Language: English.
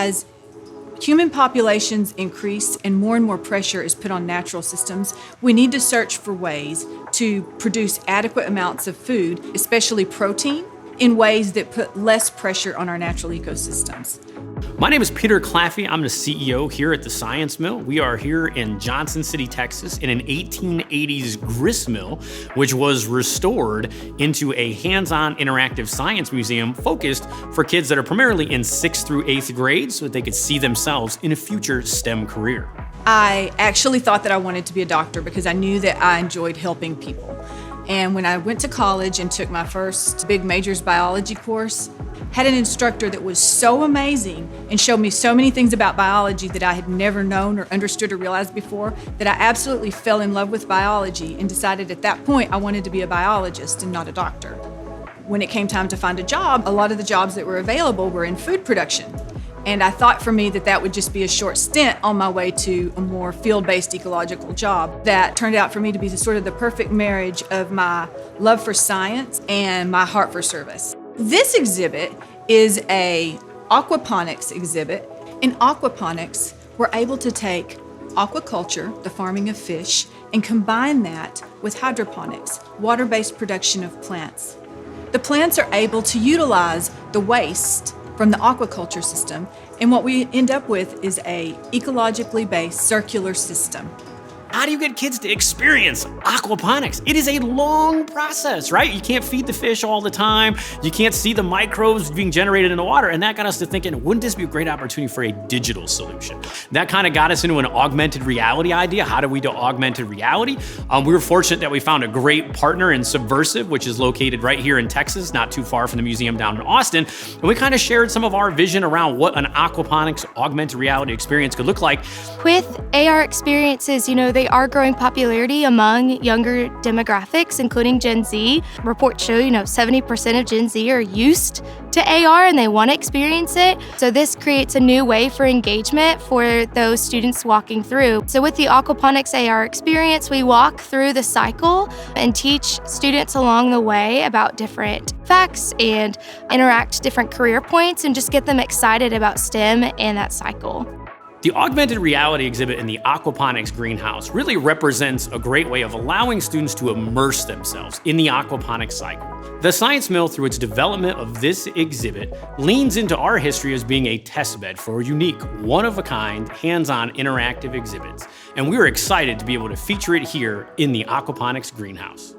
as human populations increase and more pressure is put on natural systems, we need to search for ways to produce adequate amounts of food, especially protein, in ways that put less pressure on our natural ecosystems. My name is Peter Claffey. I'm the CEO here at the Science Mill. We are here in Johnson City, Texas, in an 1880s grist mill, which was restored into a hands-on interactive science museum focused for kids that are primarily in 6th through 8th grades so that they could see themselves in a future STEM career. I actually thought that I wanted to be a doctor because I knew that I enjoyed helping people. And when I went to college and took my first big majors biology course, had an instructor that was so amazing and showed me so many things about biology that I had never known or understood or realized before, that I absolutely fell in love with biology and decided at that point I wanted to be a biologist and not a doctor. When it came time to find a job, a lot of the jobs that were available were in food production. And I thought for me that would just be a short stint on my way to a more field-based ecological job. That turned out for me to be sort of the perfect marriage of my love for science and my heart for service. This exhibit is a aquaponics exhibit. In aquaponics, we're able to take aquaculture, the farming of fish, and combine that with hydroponics, water-based production of plants. The plants are able to utilize the waste from the aquaculture system, and what we end up with is a ecologically based circular system. How do you get kids to experience aquaponics? It is a long process, right? You can't feed the fish all the time. You can't see the microbes being generated in the water. And that got us to thinking, wouldn't this be a great opportunity for a digital solution? That kind of got us into an augmented reality idea. How do we do augmented reality? We were fortunate that we found a great partner in Subversive, which is located right here in Texas, not too far from the museum down in Austin. And we kind of shared some of our vision around what an aquaponics augmented reality experience could look like. With AR experiences, they are growing popularity among younger demographics, including Gen Z. Reports show, 70% of Gen Z are used to AR and they want to experience it. So this creates a new way for engagement for those students walking through. So with the Aquaponics AR experience, we walk through the cycle and teach students along the way about different facts and interact different career points and just get them excited about STEM and that cycle. The augmented reality exhibit in the Aquaponics Greenhouse really represents a great way of allowing students to immerse themselves in the aquaponics cycle. The Science Mill, through its development of this exhibit, leans into our history as being a testbed for unique, one-of-a-kind, hands-on interactive exhibits. And we are excited to be able to feature it here in the Aquaponics Greenhouse.